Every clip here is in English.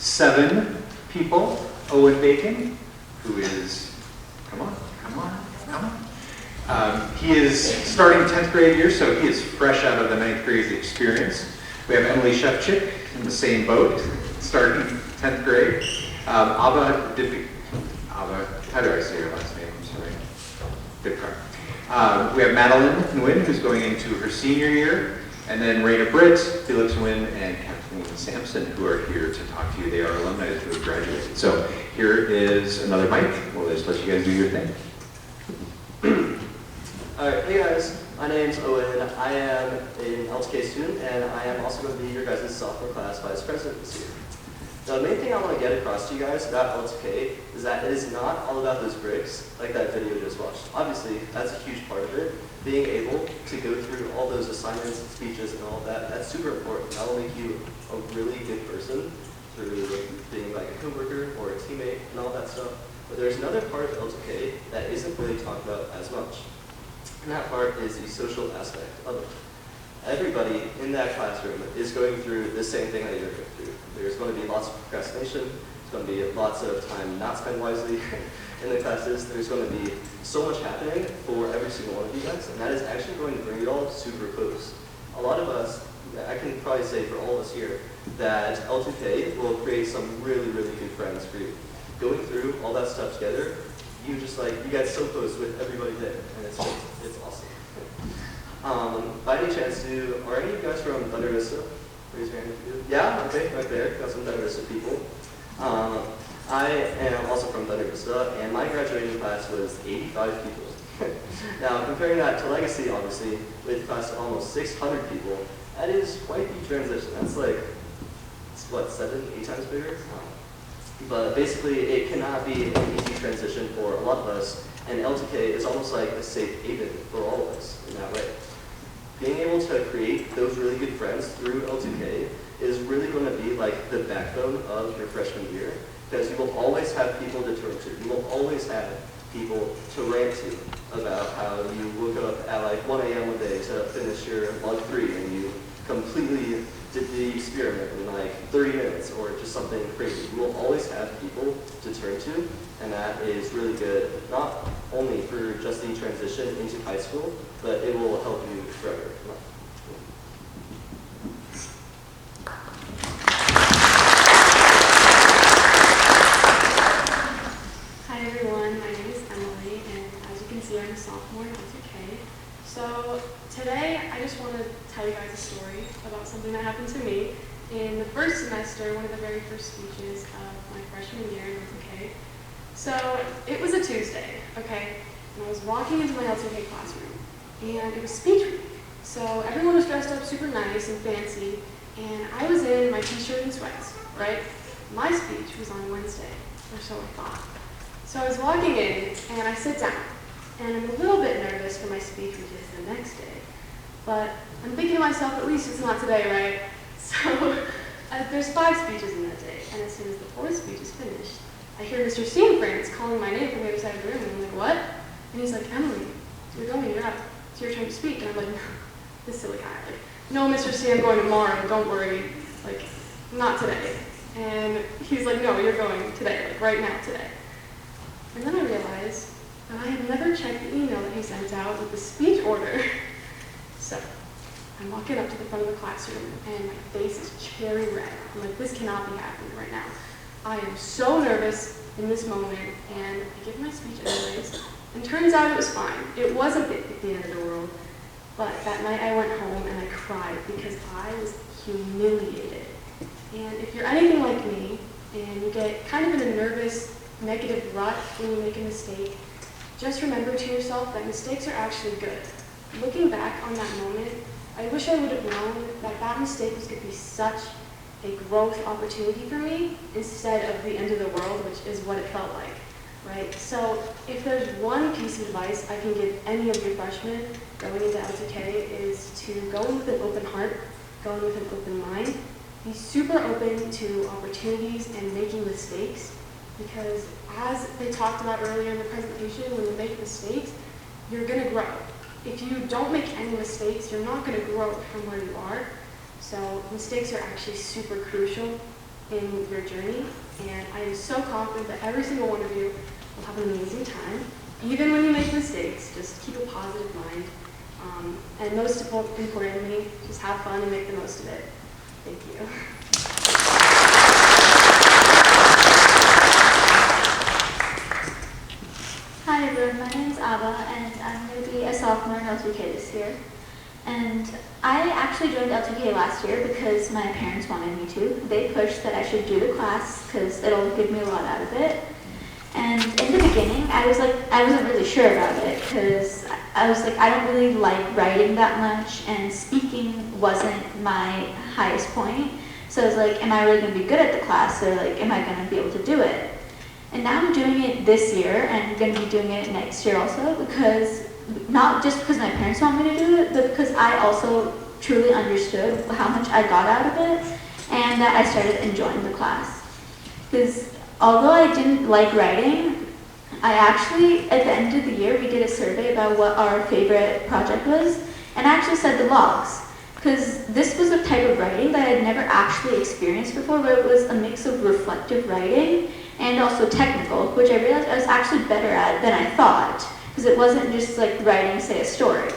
7 people. Owen Bacon, who is, come on. He is starting 10th grade year, so he is fresh out of the 9th grade experience. We have Emily Shevchik in the same boat, starting 10th grade. Abba, how do I say your last name? I'm sorry. Good try. We have Madeline Nguyen, who's going into her senior year, and then Raina Britt, Felix Nguyen, and Kathleen Sampson, who are here to talk to you. They are alumni who have graduated. So here is another mic. We'll just let you guys do your thing. Alright, hey guys, my name's Owen. I am an L2k student, and I am also going to be your guys' sophomore class vice president this year. The main thing I want to get across to you guys about L2k is that it is not all about those bricks like that video you just watched. Obviously, that's a huge part of it. Being able to go through all those assignments, speeches, and all of that, that's super important. That will make you a really good person through being like a coworker or a teammate and all that stuff. But there's another part of L2k that isn't really talked about as much. And that part is the social aspect of it. Everybody in that classroom is going through the same thing that you're going through. There's going to be lots of procrastination. There's going to be lots of time not spent wisely in the classes. There's going to be so much happening for every single one of you guys, and that is actually going to bring it all super close. A lot of us, I can probably say for all of us here, that L2k will create some really, really good friends for you. Going through all that stuff together, you get so close with everybody there, and it's awesome. By any chance, are any of you guys from Thunder Vista? Raise your hand if you do. Yeah, okay, right there, got some Thunder Vista people. I am also from Thunder Vista, and my graduating class was 85 people. Now, comparing that to Legacy, obviously, with a class of almost 600 people, that is quite the transition. That's like, what, 7, 8 times bigger? But basically, it cannot be an easy transition for a lot of us, and L2k is almost like a safe haven for all of us in that way. Being able to create those really good friends through L2k is really going to be like the backbone of your freshman year, because you will always have people to turn to. You will always have people to rant to about how you woke up at like 1 a.m. one day to finish your log 3 and you completely did the experiment in like 30 minutes or just something crazy. You will always have people to turn to, and that is really good, not only for just the transition into high school, but it will help you forever. Hi everyone, my name is Emily, and as you can see, I'm a sophomore at L2k. So today, I just want to tell you guys a story about something that happened to me in the first semester, one of the very first speeches of my freshman year in L2k. So it was a Tuesday, okay, and I was walking into my L2k classroom, and it was speech week. So everyone was dressed up super nice and fancy, and I was in my t-shirt and sweats, right? My speech was on Wednesday, or so I thought. So I was walking in, and I sit down, and I'm a little bit nervous for my speech, which is the next day. But I'm thinking to myself, at least it's not today, right? So there's 5 speeches in that day, and as soon as the 4th speech is finished, I hear Mr. Cianfrance calling my name from the other side of the room, and I'm like, what? And he's like, Emily, you're going, you're up. It's your turn to speak. And I'm like, this silly guy. Like, no, Mr. C, I'm going tomorrow, don't worry. Like, not today. And he's like, no, you're going today, like right now, today. And then I realized that I had never checked the email that he sent out with the speech order. So I'm walking up to the front of the classroom, and my face is cherry red. I'm like, this cannot be happening right now. I am so nervous in this moment, and I give my speech anyways. And turns out it was fine. It wasn't the end of the world. But that night I went home and I cried because I was humiliated. And if you're anything like me, and you get kind of in a nervous, negative rut when you make a mistake, just remember to yourself that mistakes are actually good. Looking back on that moment, I wish I would have known that that mistake was going to be such a growth opportunity for me instead of the end of the world, which is what it felt like, right? So if there's one piece of advice I can give any of your freshmen going into L2k is to go in with an open heart, go in with an open mind, be super open to opportunities and making mistakes, because as they talked about earlier in the presentation, when you make mistakes, you're going to grow. If you don't make any mistakes, you're not going to grow from where you are. So mistakes are actually super crucial. in your journey, and I am so confident that every single one of you will have an amazing time. Even when you make mistakes, just keep a positive mind. And most importantly, just have fun and make the most of it. Thank you. Hi everyone, my name is Ava and I'm going to be a sophomore in L2k this year. And I actually joined L2k last year because my parents wanted me to. They pushed that I should do the class because it'll give me a lot out of it. And in the beginning, I wasn't really sure about it because I was like, I don't really like writing that much and speaking wasn't my highest point. So I was like, am I really going to be good at the class or like, am I going to be able to do it? And now I'm doing it this year and I'm going to be doing it next year also because, not just because my parents want me to do it, but because I also truly understood how much I got out of it and that I started enjoying the class. Because although I didn't like writing, I actually, at the end of the year, we did a survey about what our favorite project was, and I actually said the logs. Because this was a type of writing that I had never actually experienced before, where it was a mix of reflective writing and also technical, which I realized I was actually better at than I thought, because it wasn't just like writing, say, a story.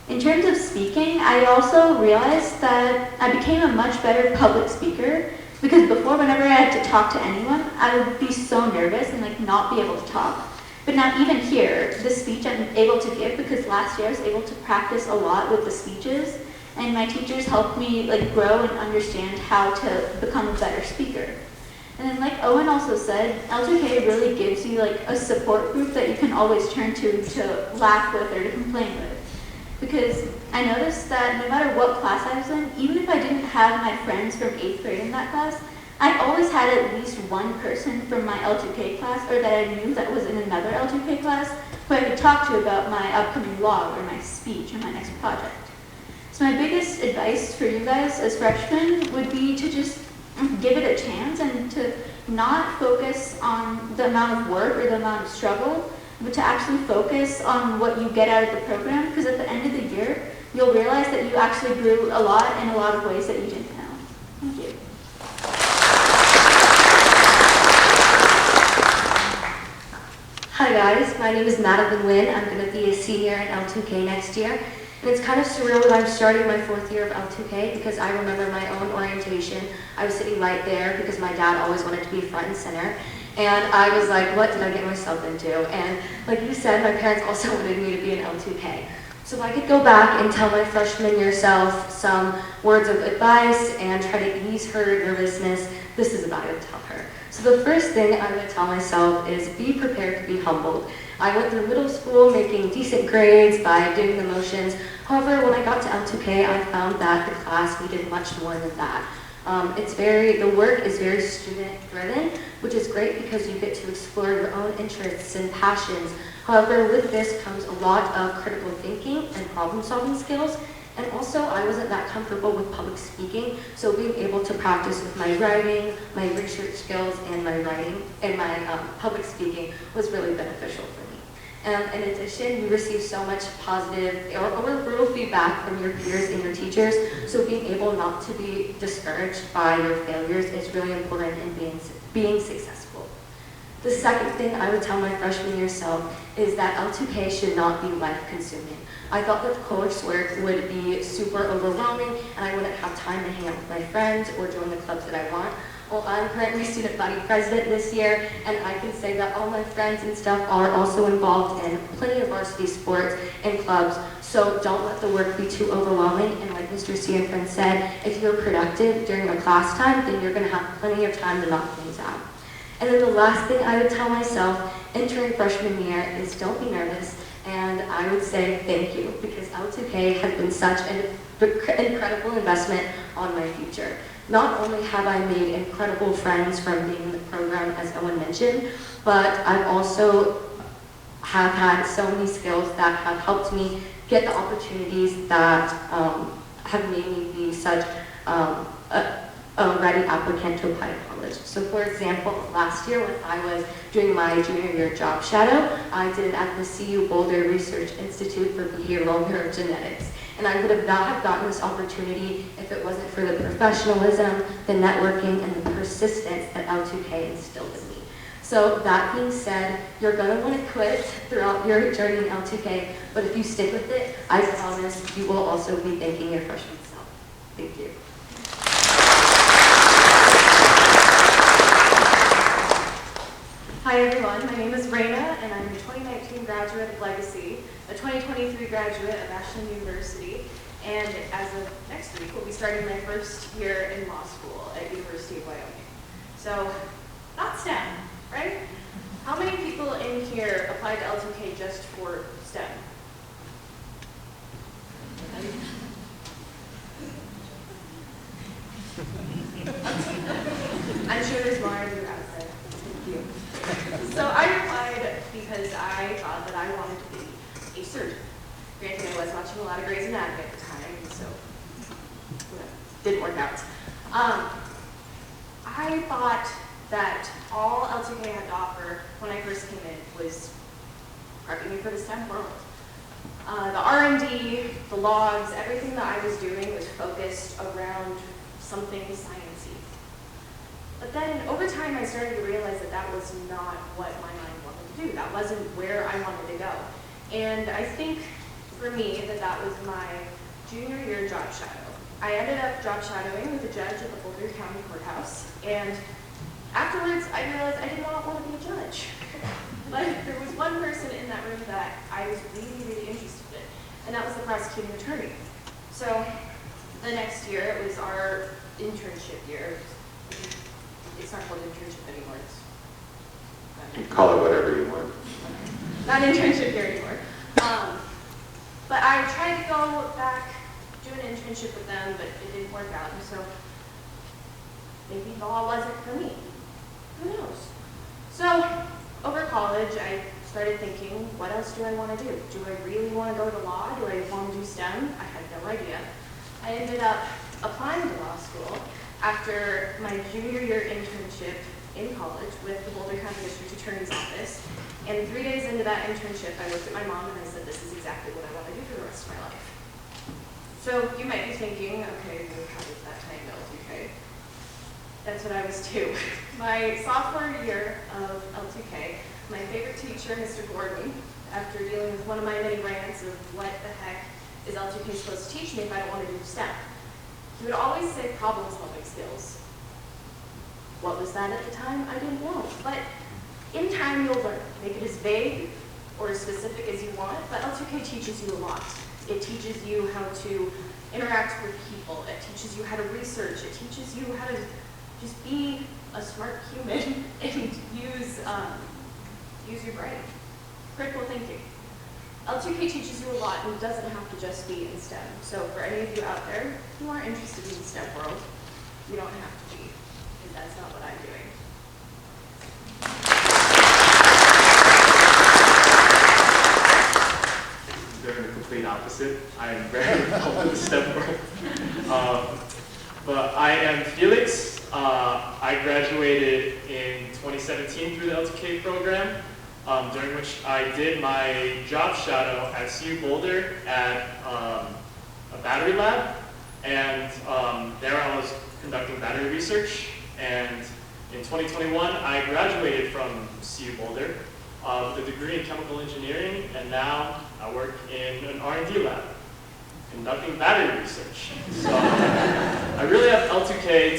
In terms of speaking, I also realized that I became a much better public speaker, because before, whenever I had to talk to anyone, I would be so nervous and like not be able to talk. But now even here, the speech I'm able to give, because last year I was able to practice a lot with the speeches, and my teachers helped me like grow and understand how to become a better speaker. And then like Owen also said, L2k really gives you like a support group that you can always turn to laugh with or to complain with. Because I noticed that no matter what class I was in, even if I didn't have my friends from 8th grade in that class, I always had at least one person from my L2k class or that I knew that was in another L2k class who I could talk to about my upcoming log or my speech or my next project. So my biggest advice for you guys as freshmen would be to just give it a chance and to not focus on the amount of work or the amount of struggle, but to actually focus on what you get out of the program, because at the end of the year, you'll realize that you actually grew a lot in a lot of ways that you didn't know. Thank you. Hi guys, my name is Madeline Wynn. I'm going to be a senior in L2k next year. And it's kind of surreal that I'm starting my 4th year of L2k because I remember my own orientation. I was sitting right there because my dad always wanted to be front and center. And I was like, what did I get myself into? And like you said, my parents also wanted me to be an L2k. So if I could go back and tell my freshman year self some words of advice and try to ease her nervousness, this is what I would tell her. So the first thing I would tell myself is be prepared to be humbled. I went through middle school making decent grades by doing the motions. However, when I got to L2k, I found that the class needed much more than that. The work is very student-driven, which is great because you get to explore your own interests and passions. However, with this comes a lot of critical thinking and problem-solving skills. And also, I wasn't that comfortable with public speaking, so being able to practice with my writing, my research skills, and my public speaking was really beneficial for me. In addition, you receive so much positive or brutal feedback from your peers and your teachers, so being able not to be discouraged by your failures is really important in being successful. The second thing I would tell my freshman year self is that L2k should not be life-consuming. I thought that coursework would be super overwhelming and I wouldn't have time to hang out with my friends or join the clubs that I want. Well, I'm currently student body president this year, and I can say that all my friends and stuff are also involved in plenty of varsity sports and clubs, so don't let the work be too overwhelming. And like Mr. Cianfran said, if you're productive during a class time, then you're going to have plenty of time to knock things out. And then the last thing I would tell myself entering freshman year is don't be nervous, and I would say thank you, because L2k has been such an incredible investment on my future. Not only have I made incredible friends from being in the program, as Owen mentioned, but I've also have had so many skills that have helped me get the opportunities that have made me be such a ready applicant to apply to college. So for example, last year when I was doing my junior year job shadow, I did it at the CU Boulder Research Institute for Behavioral Neurogenetics. And I would have not have gotten this opportunity if it wasn't for the professionalism, the networking, and the persistence that L2K instilled in me. So that being said, you're going to want to quit throughout your journey in L2K, but if you stick with it, I promise you will also be thanking your freshman self. Thank you. Hi everyone, my name is Raina and I'm a 2019 graduate of Legacy, a 2023 graduate of Ashland University, and as of next week we'll be starting my first year in law school at University of Wyoming. So, not STEM, right? How many people in here applied to L2K just for STEM? I'm sure there's more of you out there. Thank you. So I applied because I thought that I wanted to be a surgeon. Granted, I was watching a lot of Grey's Anatomy at the time, so didn't work out. I thought that all L2K had to offer when I first came in was prepping me for the STEM world. The R&D, the logs, everything that I was doing was focused around something sciencey. But then over time I started to realize that that was not what my mind wanted to do. That wasn't where I wanted to go. And I think for me that was my junior year job shadow. I ended up job shadowing with a judge at the Boulder County Courthouse, and afterwards I realized I did not want to be a judge. But there was one person in that room that I was really, really interested in, and that was the prosecuting attorney. So the next year, it was our internship year. It's not called internship anymore. You can call it whatever you want. Not internship year anymore. But I tried to go back, do an internship with them, but it didn't work out. And so maybe law wasn't for me. Who knows? So over college, I started thinking, what else do I want to do? Do I really want to go to law? Do I want to do STEM? I had no idea. I ended up applying to law school after my junior year internship in college with the Boulder County District Attorney's Office. And 3 days into that internship, I looked at my mom and I said, this is exactly what I want to do for the rest of my life. So you might be thinking, okay, well, how does that tie into L2K? That's what I was too. My sophomore year of L2K, my favorite teacher, Mr. Gordon, after dealing with one of my many rants of what the heck is L2K supposed to teach me if I don't want to do STEM, he would always say problem-solving skills. What was that at the time? I didn't know. But in time, you'll learn. Make it as vague or as specific as you want, but L2K teaches you a lot. It teaches you how to interact with people. It teaches you how to research. It teaches you how to just be a smart human and use your brain. Critical thinking. L2K teaches you a lot, and it doesn't have to just be in STEM. So for any of you out there who are interested in the STEM world, you don't have to be, because that's not what I'm doing. They're the complete opposite. I am very involved in the STEM world. But I am Felix. I graduated in 2017 through the L2K program, during which I did my job shadow at CU Boulder at a battery lab. And there I was conducting battery research. And in 2021, I graduated from CU Boulder with a degree in chemical engineering, and now I work in an R&D lab, conducting battery research. So I really have L2K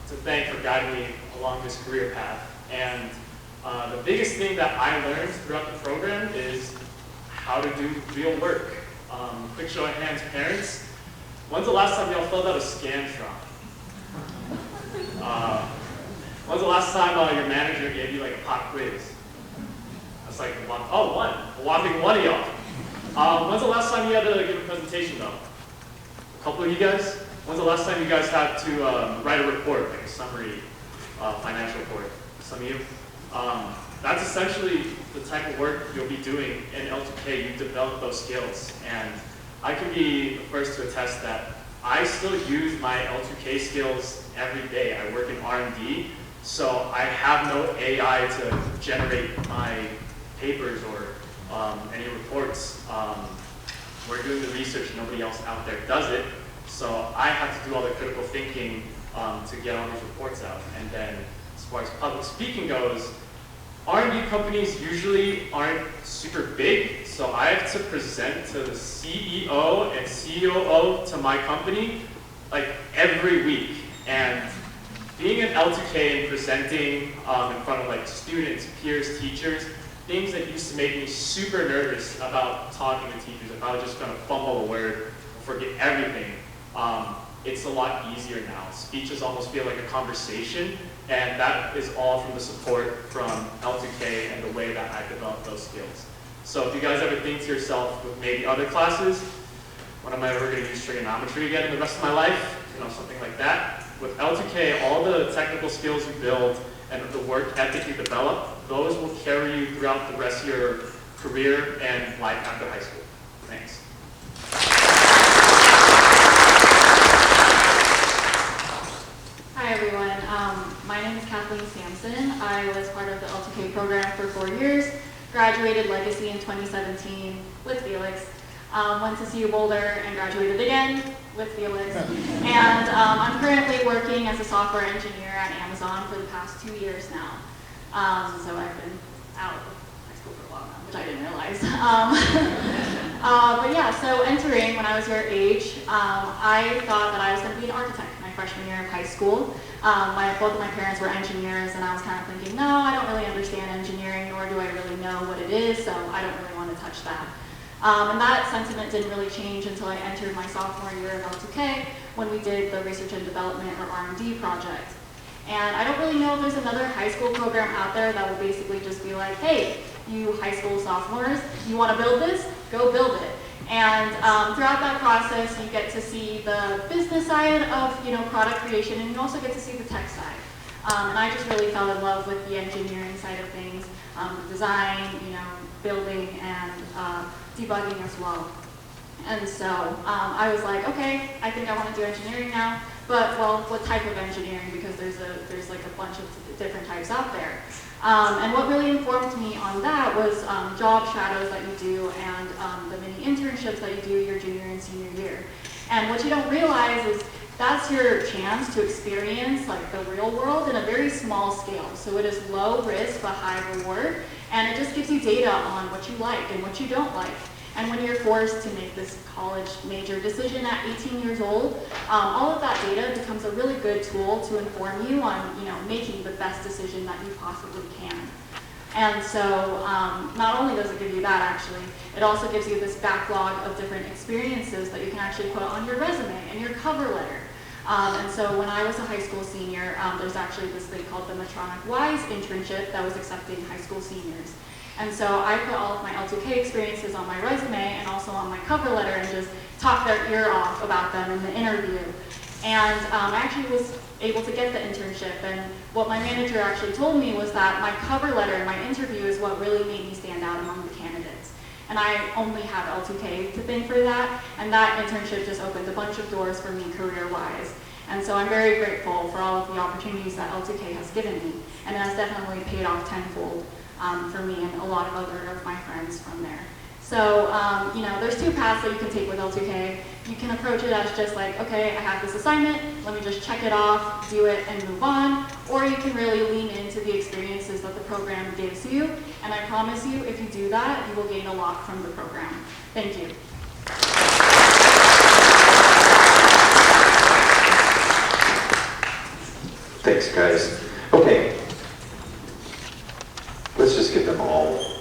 to thank for guiding me along this career path. And the biggest thing that I learned throughout the program is how to do real work. Quick show of hands, parents. When's the last time y'all filled out a Scantron? When's the last time your manager gave you like a pop quiz? That's like one. Oh, one. A whopping one of y'all. When's the last time you had to give a presentation though? A couple of you guys? When's the last time you guys had to write a report, like a summary financial report? Some of you? That's essentially the type of work you'll be doing in L2K. You develop those skills. And I can be the first to attest that I still use my L2K skills every day. I work in R&D, so I have no AI to generate my papers or any reports. we're doing the research, nobody else out there does it. So I have to do all the critical thinking to get all these reports out. And then as far as public speaking goes, R&D companies usually aren't super big, so I have to present to the CEO and COO to my company like every week. And being an L2K and presenting in front of like students, peers, teachers, things that used to make me super nervous about talking to teachers, if I was just gonna fumble a word or forget everything, it's a lot easier now. Speeches almost feel like a conversation, and that is all from the support from L2K and the way that I developed those skills. So if you guys ever think to yourself with maybe other classes, when am I ever going to use trigonometry again in the rest of my life? You know, something like that. With L2K, all the technical skills you build and the work ethic you develop, those will carry you throughout the rest of your career and life after high school. Thanks. Hi everyone, my name is Kathleen Sampson. I was part of the L2K program for 4 years, graduated Legacy in 2017 with Felix, went to CU Boulder and graduated again with Felix, and I'm currently working as a software engineer at Amazon for the past 2 years now. So I've been out of high school for a while now, which I didn't realize. But yeah, so entering when I was your age, I thought that I was going to be an architect my freshman year of high school. Both of my parents were engineers, and I was kind of thinking, no, I don't really understand engineering, nor do I really know what it is, so I don't really want to touch that. And that sentiment didn't really change until I entered my sophomore year of L2K when we did the research and development or R&D project. And I don't really know if there's another high school program out there that will basically just be like, hey, you high school sophomores, you want to build this? Go build it. And throughout that process, you get to see the business side of product creation, and you also get to see the tech side. And I just really fell in love with the engineering side of things, design, building, and debugging as well. And so I was like, okay, I think I want to do engineering now, but well, what type of engineering? Because there's like a bunch of different types out there. And what really informed me on that was job shadows that you do and the mini internships that you do your junior and senior year. And what you don't realize is that's your chance to experience like the real world in a very small scale. So it is low risk but high reward, and it just gives you data on what you like and what you don't like. And when you're forced to make this college major decision at 18 years old, all of that data becomes a really good tool to inform you on making the best decision that you possibly can. And so not only does it give you that actually, it also gives you this backlog of different experiences that you can actually put on your resume and your cover letter. And so when I was a high school senior, there's actually this thing called the Medtronic WISE internship that was accepting high school seniors. And so I put all of my L2K experiences on my resume and also on my cover letter and just talk their ear off about them in the interview. And I actually was able to get the internship, and what my manager actually told me was that my cover letter and my interview is what really made me stand out among the candidates. And I only have L2K to thank for that, and that internship just opened a bunch of doors for me career-wise. And so I'm very grateful for all of the opportunities that L2K has given me, and it has definitely paid off tenfold for me and a lot of other of my friends from there. So, there's two paths that you can take with L2K. You can approach it as just like, okay, I have this assignment, let me just check it off, do it, and move on. Or you can really lean into the experiences that the program gives you. And I promise you, if you do that, you will gain a lot from the program. Thank you. Thanks, guys. Okay. Let's just give them all